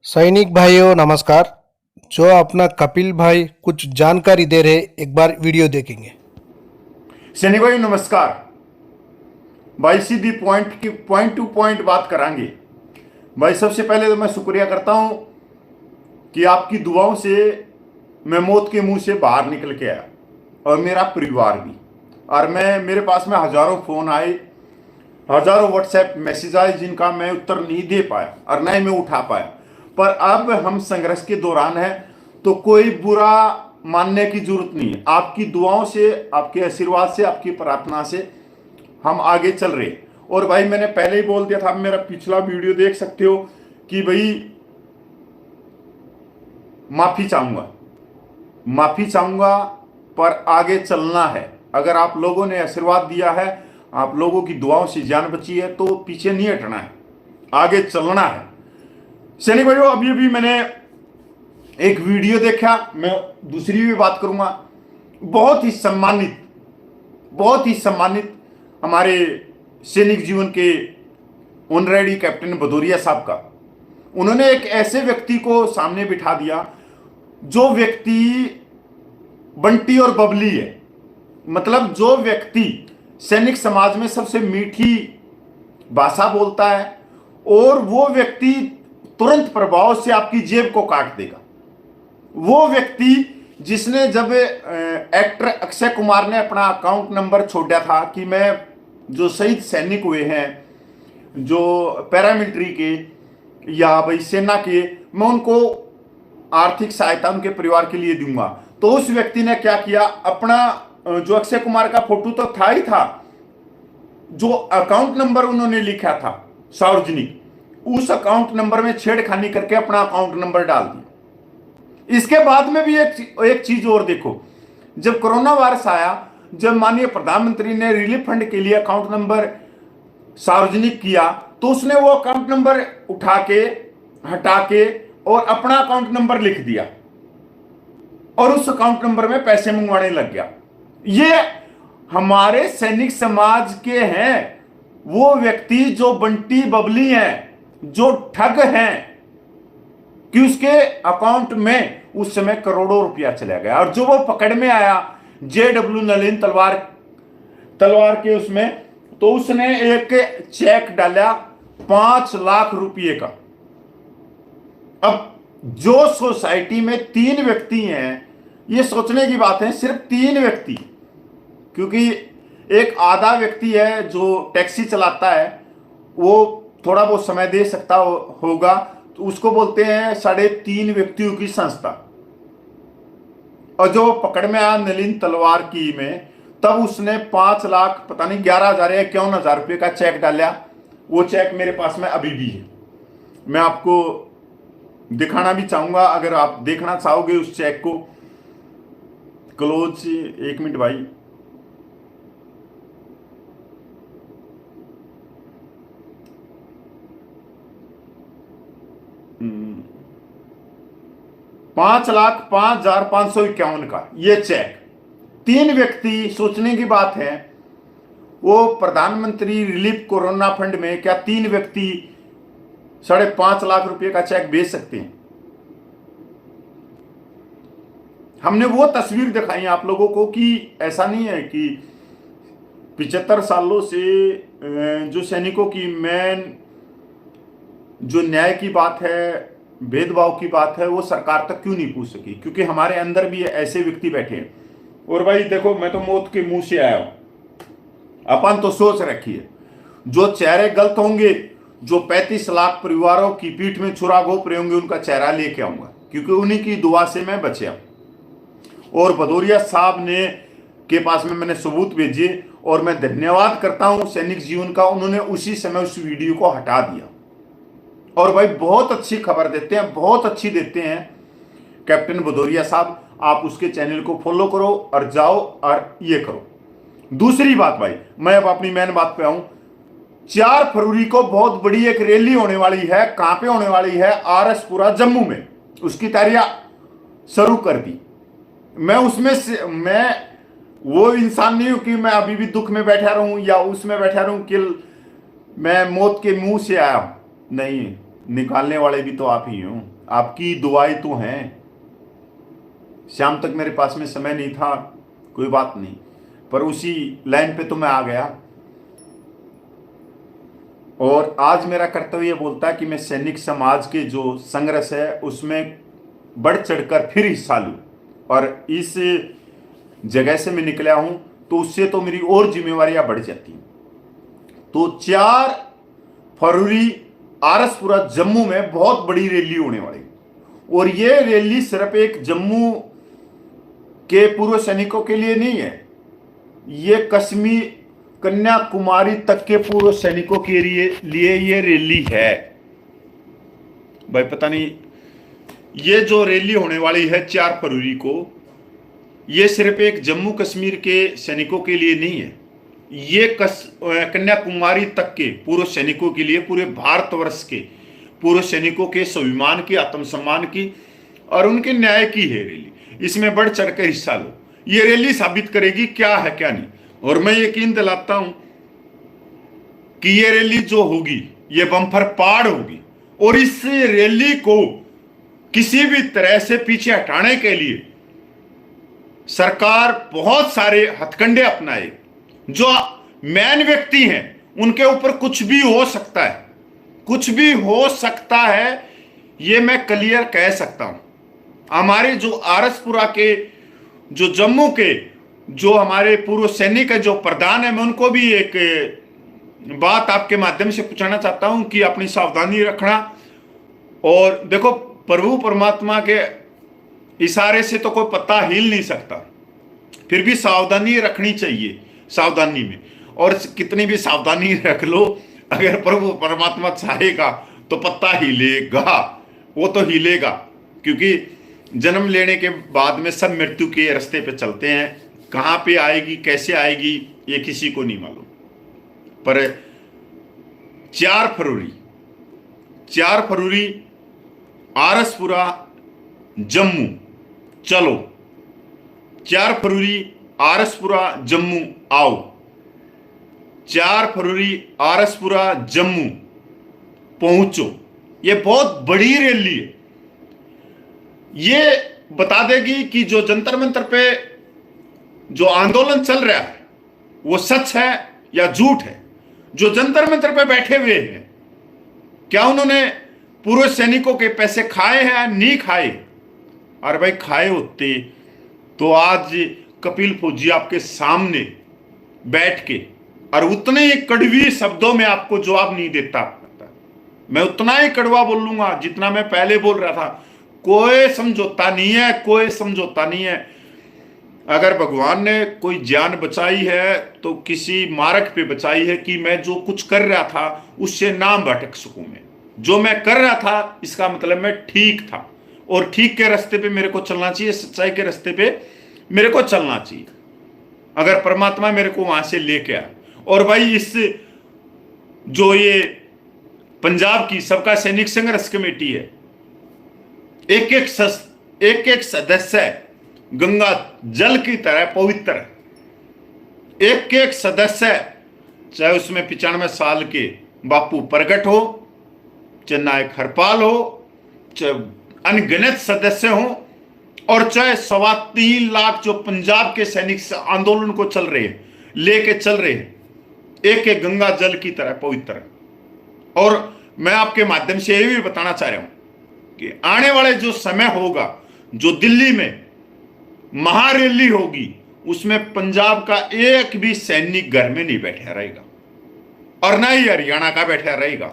सैनिक भाइयों नमस्कार। जो अपना कपिल भाई कुछ जानकारी दे रहे, एक बार वीडियो देखेंगे। सैनिक भाई नमस्कार। भाई सीधी पॉइंट की पॉइंट टू पॉइंट बात करांगे। भाई सबसे पहले तो मैं शुक्रिया करता हूं कि आपकी दुआओं से मैं मौत के मुंह से बाहर निकल के आया और मेरा परिवार भी। और मेरे पास में हजारों फोन आए, हजारों व्हाट्सएप मैसेज आए जिनका मैं उत्तर नहीं दे पाया और न ही मैं उठा पाया। पर अब हम संघर्ष के दौरान हैं तो कोई बुरा मानने की जरूरत नहीं है। आपकी दुआओं से, आपके आशीर्वाद से, आपकी प्रार्थना से हम आगे चल रहे। और भाई मैंने पहले ही बोल दिया था, मेरा पिछला वीडियो देख सकते हो कि भाई माफी चाहूंगा, माफी चाहूंगा, पर आगे चलना है। अगर आप लोगों ने आशीर्वाद दिया है, आप लोगों की दुआओं से जान बची है, तो पीछे नहीं हटना है, आगे चलना है। सैनिक भाइयों, अभी अभी मैंने एक वीडियो देखा, मैं दूसरी भी बात करूंगा। बहुत ही सम्मानित, बहुत ही सम्मानित हमारे सैनिक जीवन के ऑनरेडी कैप्टन भदौरिया साहब का। उन्होंने एक ऐसे व्यक्ति को सामने बिठा दिया जो व्यक्ति बंटी और बबली है। मतलब जो व्यक्ति सैनिक समाज में सबसे मीठी भाषा बोलता है और वो व्यक्ति तुरंत प्रभाव से आपकी जेब को काट देगा। वो व्यक्ति जिसने जब एक्टर अक्षय कुमार ने अपना अकाउंट नंबर छोड़ा था कि मैं जो शहीद सैनिक हुए हैं, जो पैरामिलिट्री के या भाई सेना के, मैं उनको आर्थिक सहायता उनके परिवार के लिए दूंगा, तो उस व्यक्ति ने क्या किया, अपना जो अक्षय कुमार का फोटो तो था ही था, जो अकाउंट नंबर उन्होंने लिखा था सार्वजनिक, उस अकाउंट नंबर में छेड़खानी करके अपना अकाउंट नंबर डाल दिया। इसके बाद में भी एक चीज और देखो, जब कोरोना वायरस आया, जब माननीय प्रधानमंत्री ने रिलीफ फंड के लिए अकाउंट नंबर सार्वजनिक किया, तो उसने वो अकाउंट नंबर उठा के, हटा के और अपना अकाउंट नंबर लिख दिया और उस अकाउंट नंबर में पैसे मंगवाने लग गया। ये हमारे सैनिक समाज के हैं, वो व्यक्ति जो बंटी बबली हैं, जो ठग हैं, कि उसके अकाउंट में उस समय करोड़ों रुपया चला गया। और जो वो पकड़ में आया JW नलिन तलवार के उसमें, तो उसने एक चेक डाला 5 लाख रुपए का। अब जो सोसाइटी में 3 व्यक्ति हैं, ये सोचने की बात है, सिर्फ 3 व्यक्ति, क्योंकि एक आधा व्यक्ति है जो टैक्सी चलाता है, वो थोड़ा बहुत समय दे सकता होगा, तो उसको बोलते हैं 3.5 व्यक्तियों की संस्था। और जो पकड़ में आया नलिन तलवार की में, तब उसने 5 लाख पता नहीं 11,000 या 51,000 रुपये का चेक डाला। वो चेक मेरे पास में अभी भी है, मैं आपको दिखाना भी चाहूंगा अगर आप देखना चाहोगे उस चेक को। क्लोज, 1 मिनट भाई। ₹5,05,551 का ये चेक। 3 व्यक्ति, सोचने की बात है, वो प्रधानमंत्री रिलीफ कोरोना फंड में क्या 3 व्यक्ति 5.5 लाख रुपए का चेक भेज सकते हैं? हमने वो तस्वीर दिखाई आप लोगों को कि ऐसा नहीं है कि 75 सालों से जो सैनिकों की मेन जो न्याय की बात है, भेदभाव की बात है, वो सरकार तक क्यों नहीं पूछ सकी, क्योंकि हमारे अंदर भी ऐसे व्यक्ति बैठे हैं। और भाई देखो, मैं तो मौत के मुंह से आया हूं। अपन तो सोच रखिए, जो चेहरे गलत होंगे, जो 35 लाख परिवारों की पीठ में छुरा घोंप रहे होंगे, उनका चेहरा लेके आऊंगा, क्योंकि उन्हीं की दुआ से मैं बचा। और भदौरिया साहब ने के पास में मैंने सबूत भेजे और मैं धन्यवाद करता हूं सैनिक जीवन का, उन्होंने उसी समय उस वीडियो को हटा दिया। और भाई बहुत अच्छी खबर देते हैं, बहुत अच्छी देते हैं कैप्टन भदौरिया साहब। आप उसके चैनल को फॉलो करो और जाओ और ये करो। दूसरी बात भाई, मैं अब अपनी मेन बात पे आऊं। 4 फरवरी को बहुत बड़ी एक रैली होने वाली है। कहां पे होने वाली है? RS-पुरा जम्मू में। उसकी तैयारियां शुरू कर दी। मैं उसमें से, मैं वो इंसान नहीं हूं कि मैं अभी भी दुख में बैठा रहूं या उसमें बैठा रहूं कि मैं मौत के मुंह से आया हूं। नहीं, निकालने वाले भी तो आप ही हो, आपकी दुआएं तो हैं। शाम तक मेरे पास में समय नहीं था, कोई बात नहीं, पर उसी लाइन पे तो मैं आ गया। और आज मेरा कर्तव्य बोलता है कि मैं सैनिक समाज के जो संघर्ष है उसमें बढ़ चढ़कर फिर हिस्सा लूं, और इस जगह से मैं निकला हूं तो उससे तो मेरी और जिम्मेवारियां बढ़ जाती हैं। तो 4 फरवरी आरसपुरा जम्मू में बहुत बड़ी रैली होने वाली, और ये रैली सिर्फ एक जम्मू के पूर्व सैनिकों के लिए नहीं है, ये कश्मीर कन्याकुमारी तक के पूर्व सैनिकों के लिए ये रैली है। भाई पता नहीं, ये जो रैली होने वाली है 4 फरवरी को, ये सिर्फ एक जम्मू कश्मीर के सैनिकों के लिए नहीं है, ये कन्याकुमारी तक के पूर्व सैनिकों के लिए, पूरे भारतवर्ष के पूर्व सैनिकों के स्वाभिमान की, आत्मसम्मान की और उनके न्याय की है रैली। इसमें बढ़ चढ़कर हिस्सा लो। ये रैली साबित करेगी क्या है क्या नहीं, और मैं यकीन दिलाता हूं कि ये रैली जो होगी ये बम्पर पार होगी, और इस रैली को किसी भी तरह से पीछे हटाने के लिए सरकार बहुत सारे हथकंडे अपनाए। जो मैन व्यक्ति हैं उनके ऊपर कुछ भी हो सकता है, कुछ भी हो सकता है, ये मैं क्लियर कह सकता हूं। हमारे जो आरसपुरा के, जो जम्मू के जो हमारे पूर्व सैनिक है, जो प्रधान है, मैं उनको भी एक बात आपके माध्यम से पूछना चाहता हूं कि अपनी सावधानी रखना। और देखो, प्रभु परमात्मा के इशारे से तो कोई पत्ता हिल नहीं सकता, फिर भी सावधानी रखनी चाहिए सावधानी में। और कितनी भी सावधानी रख लो, अगर प्रभु परमात्मा चाहेगा तो पत्ता हिलेगा, वो तो हिलेगा, क्योंकि जन्म लेने के बाद में सब मृत्यु के रास्ते पे चलते हैं। कहां पे आएगी, कैसे आएगी, ये किसी को नहीं मालूम। पर 4 फरवरी आरसपुरा जम्मू, चलो 4 फरवरी आरसपुरा जम्मू आओ, 4 फरवरी आरसपुरा जम्मू पहुंचो। ये बहुत बड़ी रैली है, ये बता देगी कि जो जंतर मंतर पे जो आंदोलन चल रहा है वो सच है या झूठ है। जो जंतर मंतर पे बैठे हुए हैं, क्या उन्होंने पूर्व सैनिकों के पैसे खाए हैं, नहीं खाए? अरे भाई, खाए होते तो आज कपिल फौजी आपके सामने बैठ के और उतने ही कड़वी शब्दों में आपको जवाब नहीं देता। मैं उतना ही कड़वा बोल लूंगा जितना मैं पहले बोल रहा था। कोई समझौता नहीं है, कोई समझौता नहीं है। अगर भगवान ने कोई जान बचाई है तो किसी मार्ग पे बचाई है कि मैं जो कुछ कर रहा था उससे ना भटक सकूं। मैं जो मैं कर रहा था इसका मतलब मैं ठीक था, और ठीक के रास्ते पे मेरे को चलना चाहिए, सच्चाई के रास्ते पे मेरे को चलना चाहिए, अगर परमात्मा मेरे को वहां से लेके आया। और भाई, इस जो ये पंजाब की सबका सैनिक संघर्ष कमेटी है, एक एक सदस्य गंगा जल की तरह पवित्र है। एक एक सदस्य, चाहे उसमें 95 साल के बापू प्रगट हो, चाहे नायक हरपाल हो, चाहे अनगिनत सदस्य हो, और चाहे 3.25 लाख जो पंजाब के सैनिक आंदोलन को चल रहे हैं, लेके चल रहे हैं, एक एक गंगा जल की तरह पवित्र है। और मैं आपके माध्यम से ये भी बताना चाह रहा हूं कि आने वाले जो समय होगा, जो दिल्ली में महारैली होगी, उसमें पंजाब का एक भी सैनिक घर में नहीं बैठा रहेगा, और ना ही हरियाणा का बैठा रहेगा,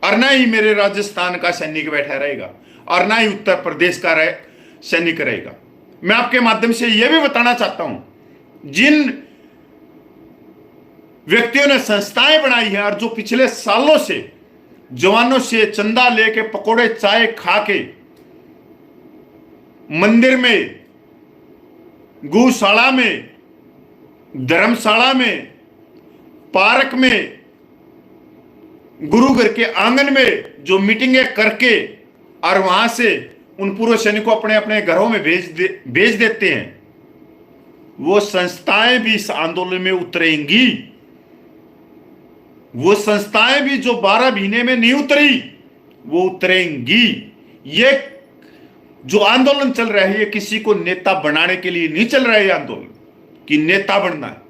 और ना ही मेरे राजस्थान का सैनिक बैठा रहेगा, और ना ही उत्तर प्रदेश का सैनिक रहेगा। मैं आपके माध्यम से यह भी बताना चाहता हूं, जिन व्यक्तियों ने संस्थाएं बनाई हैं और जो पिछले सालों से जवानों से चंदा लेके, पकोड़े चाय खा के, मंदिर में, गौशाला में, धर्मशाला में, पार्क में, गुरु घर के आंगन में जो मीटिंगें करके और वहां से उन पूर्व सैनिकों को अपने अपने घरों में भेज देते हैं, वो संस्थाएं भी इस आंदोलन में उतरेंगी। वो संस्थाएं भी जो 12 महीने में नहीं उतरी, वो उतरेंगी। ये जो आंदोलन चल रहा है ये किसी को नेता बनाने के लिए नहीं चल रहा है। ये आंदोलन कि नेता बनना है,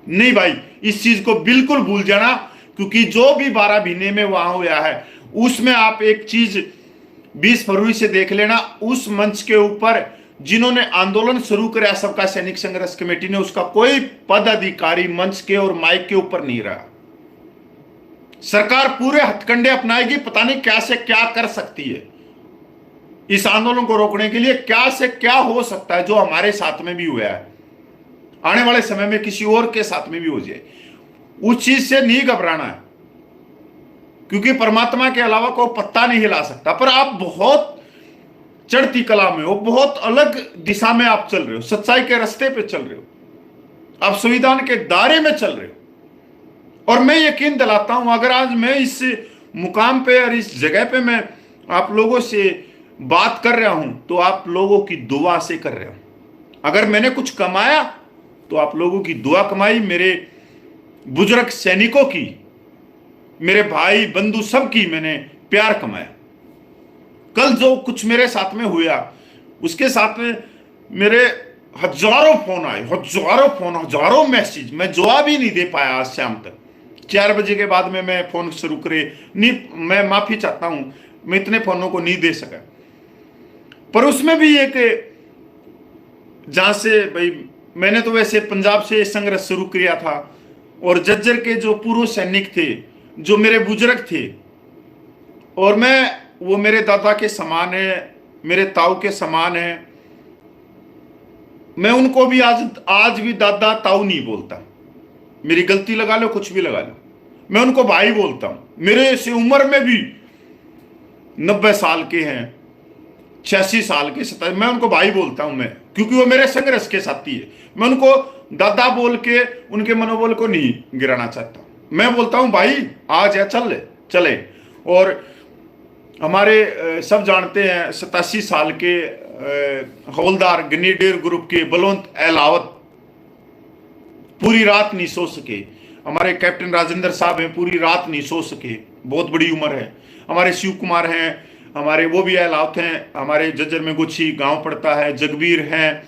नहीं भाई, इस चीज को बिल्कुल भूल जाना। क्योंकि जो भी 12 महीने में वहां हुआ है उसमें आप एक चीज 20 फरवरी से देख लेना, उस मंच के ऊपर जिन्होंने आंदोलन शुरू किया सबका सैनिक संघर्ष कमेटी ने, उसका कोई पद अधिकारी मंच के और माइक के ऊपर नहीं रहा। सरकार पूरे हथकंडे अपनाएगी, पता नहीं क्या से क्या कर सकती है इस आंदोलन को रोकने के लिए। क्या से क्या हो सकता है जो हमारे साथ में भी हुआ है, आने वाले समय में किसी और के साथ में भी हो जाए। उस चीज से नहीं घबराना है, क्योंकि परमात्मा के अलावा कोई पत्ता नहीं हिला सकता। पर आप बहुत चढ़ती कला में हो, बहुत अलग दिशा में आप चल रहे हो, सच्चाई के रास्ते पे चल रहे हो, आप संविधान के दायरे में चल रहे हो। और मैं यकीन दिलाता हूं, अगर आज मैं इस मुकाम पे और इस जगह पे मैं आप लोगों से बात कर रहा हूं तो आप लोगों की दुआ से कर रहा हूं। अगर मैंने कुछ कमाया तो आप लोगों की दुआ कमाई, मेरे बुजुर्ग सैनिकों की, मेरे भाई बंधु सबकी मैंने प्यार कमाया। कल जो कुछ मेरे साथ में हुआ उसके साथ में मेरे हजारों फोन आए, हजारों मैसेज, मैं जवाब ही नहीं दे पाया आज शाम तक। 4 बजे के बाद में मैं फोन शुरू करे नहीं, मैं माफी चाहता हूं, मैं इतने फोनों को नहीं दे सका। पर उसमें भी एक, जहां से भाई मैंने तो वैसे पंजाब से संघर्ष शुरू किया था, और जज्जर के जो पूर्व सैनिक थे, जो मेरे बुजुर्ग थे, और वो मेरे दादा के समान है, मेरे ताऊ के समान है। मैं उनको भी आज भी दादा ताऊ नहीं बोलता, मेरी गलती लगा लो, कुछ भी लगा लो, मैं उनको भाई बोलता हूं। मेरे से उम्र में भी 90 साल के हैं, 86 साल के, 27, मैं उनको भाई बोलता हूं मैं, क्योंकि वो मेरे संघर्ष के साथी है। मैं उनको दादा बोल के उनके मनोबल को नहीं गिराना चाहता, मैं बोलता हूं भाई आ जा, चले। और हमारे सब जानते हैं 87 साल के हवलदार ग्रेनेडियर ग्रुप के बलवंत एलावत पूरी रात नहीं सो सके। हमारे कैप्टन राजेंद्र साहब हैं, पूरी रात नहीं सो सके, बहुत बड़ी उम्र है। हमारे शिव कुमार हैं, हमारे वो भी एलावत हैं। हमारे जज्जर में गुच्छी गांव पड़ता है, जगबीर हैं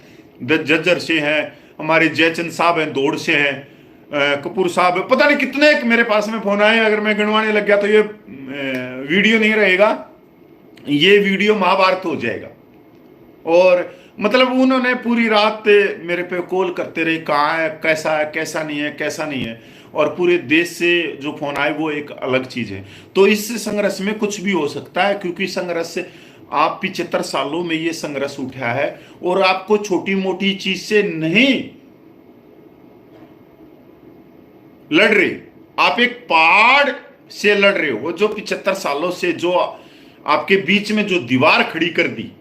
जज्जर से हैं, हमारे जयचंद साहब हैं दौड़ से हैं, कपूर साहब, पता नहीं कितने मेरे पास में फोन आए। अगर मैं गिनवाने लग गया तो ये वीडियो नहीं रहेगा, ये वीडियो महाभारत हो जाएगा। और मतलब उन्होंने पूरी रात मेरे पे कॉल करते रहे, कहाँ है, कैसा नहीं है। और पूरे देश से जो फोन आए वो एक अलग चीज है। तो इस संघर्ष में कुछ भी हो सकता है, क्योंकि संघर्ष आप 75 सालों में ये संघर्ष उठा है, और आपको छोटी मोटी चीज से नहीं लड़ रहे, आप एक पहाड़ से लड़ रहे हो। जो 75 सालों से जो आपके बीच में जो दीवार खड़ी कर दी,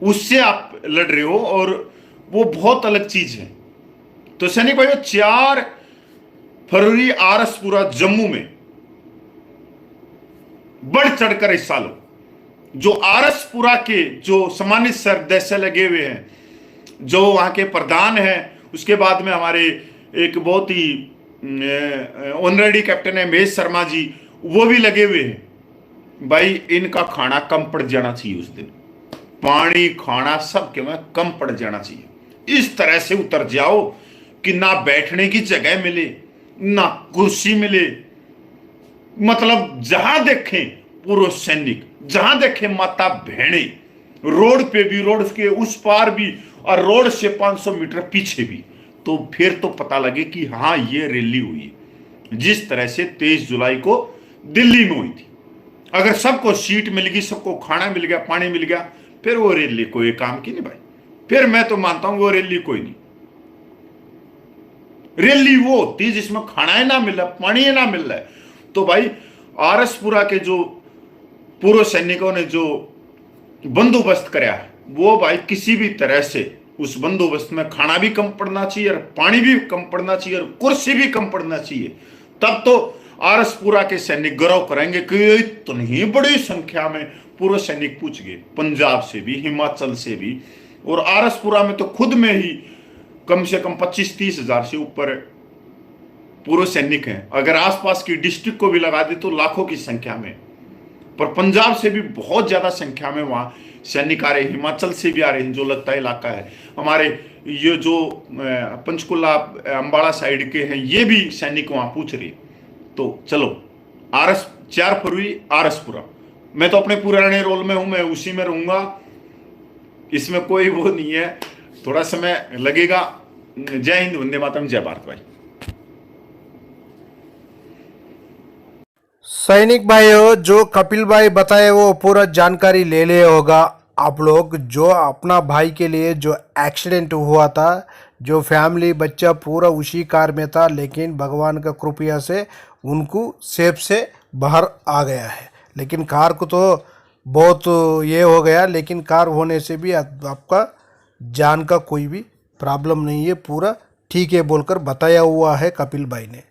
उससे आप लड़ रहे हो, और वो बहुत अलग चीज है। तो सैनिक भाइयों, 4 फरवरी आरसपुरा जम्मू में बढ़ चढ़कर हिस्सा लो। जो आरसपुरा के जो सम्मानित सदस्य लगे हुए हैं, जो वहां के प्रधान हैं, उसके बाद में हमारे एक बहुत ही ऑनरेडी कैप्टन है महेश शर्मा जी, वो भी लगे हुए हैं। भाई इनका खाना कम पड़ जाना चाहिए उस दिन, पानी खाना सबके में कम पड़ जाना चाहिए। इस तरह से उतर जाओ कि ना बैठने की जगह मिले, ना कुर्सी मिले, मतलब जहां देखें पुरुष सैनिक, जहां देखें माता बहने, रोड पे भी, रोड के उस पार भी, और रोड से 500 मीटर पीछे भी। तो फिर तो पता लगे कि हाँ ये रैली हुई है, जिस तरह से 23 जुलाई को दिल्ली में हुई थी। अगर सबको सीट मिल गई, सबको खाना मिल गया, पानी मिल गया, फिर वो रैली कोई काम की नहीं भाई। फिर मैं तो मानता हूं वो रैली कोई नहीं। रैली वो होती है जिसमें खाना ही ना मिल रहा, पानी ही ना मिल रहा है। तो भाई आरसपुरा के जो पूर्व सैनिकों ने जो बंदोबस्त कराया, वो भाई किसी भी तरह से उस बंदोबस्त में खाना भी कम पड़ना चाहिए, और पानी भी कम पड़ना चाहिए, और कुर्सी भी कम पड़ना चाहिए। तब तो आरसपुरा के सैनिक गौरव करेंगे कि इतनी बड़ी संख्या में पूर्व सैनिक पूछ गए, पंजाब से भी, हिमाचल से भी। और आरसपुरा में तो खुद में ही कम से कम 25-30 हजार से ऊपर पूर्व सैनिक हैं। अगर आसपास की डिस्ट्रिक्ट को भी लगा दे तो लाखों की संख्या में, पर पंजाब से भी बहुत ज्यादा संख्या में वहां सैनिक आ रहे हैं, हिमाचल से भी आ रहे हैं, जो लगता इलाका है हमारे, ये जो पंचकुला अंबाला साइड के हैं, ये भी सैनिक वहां पूछ रहे। तो चलो आरएस 4 फरवरी आरएसपुरा, मैं तो अपने पुराने रोल में हूं, मैं उसी में रहूंगा, इसमें कोई वो नहीं है, थोड़ा समय लगेगा। जय हिंद, वंदे मातरम, जय भारत भाई। सैनिक भाइयों, जो कपिल भाई बताए वो पूरा जानकारी ले ले होगा आप लोग। जो अपना भाई के लिए जो एक्सीडेंट हुआ था, जो फैमिली बच्चा पूरा उसी कार में था, लेकिन भगवान का कृपया से उनको सेफ से बाहर आ गया है। लेकिन कार को तो बहुत ये हो गया, लेकिन कार होने से भी आपका जान का कोई भी प्रॉब्लम नहीं है, पूरा ठीक है बोलकर बताया हुआ है कपिल भाई ने।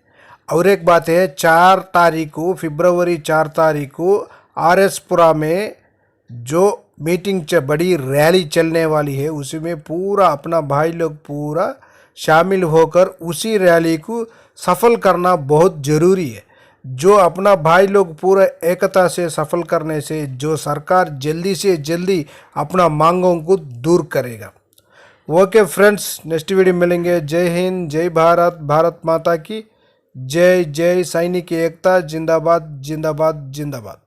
और एक बात है, 4 तारीख को, फरवरी 4 तारीख को आरएसपुरा में जो मीटिंग बड़ी रैली चलने वाली है, उसमें पूरा अपना भाई लोग पूरा शामिल होकर उसी रैली को सफल करना बहुत ज़रूरी है। जो अपना भाई लोग पूरा एकता से सफल करने से जो सरकार जल्दी से जल्दी अपना मांगों को दूर करेगा। ओके फ्रेंड्स, नेक्स्ट वीडियो मिलेंगे। जय हिंद, जय भारत, भारत माता की जय। जय सैनिक एकता, जिंदाबाद जिंदाबाद जिंदाबाद।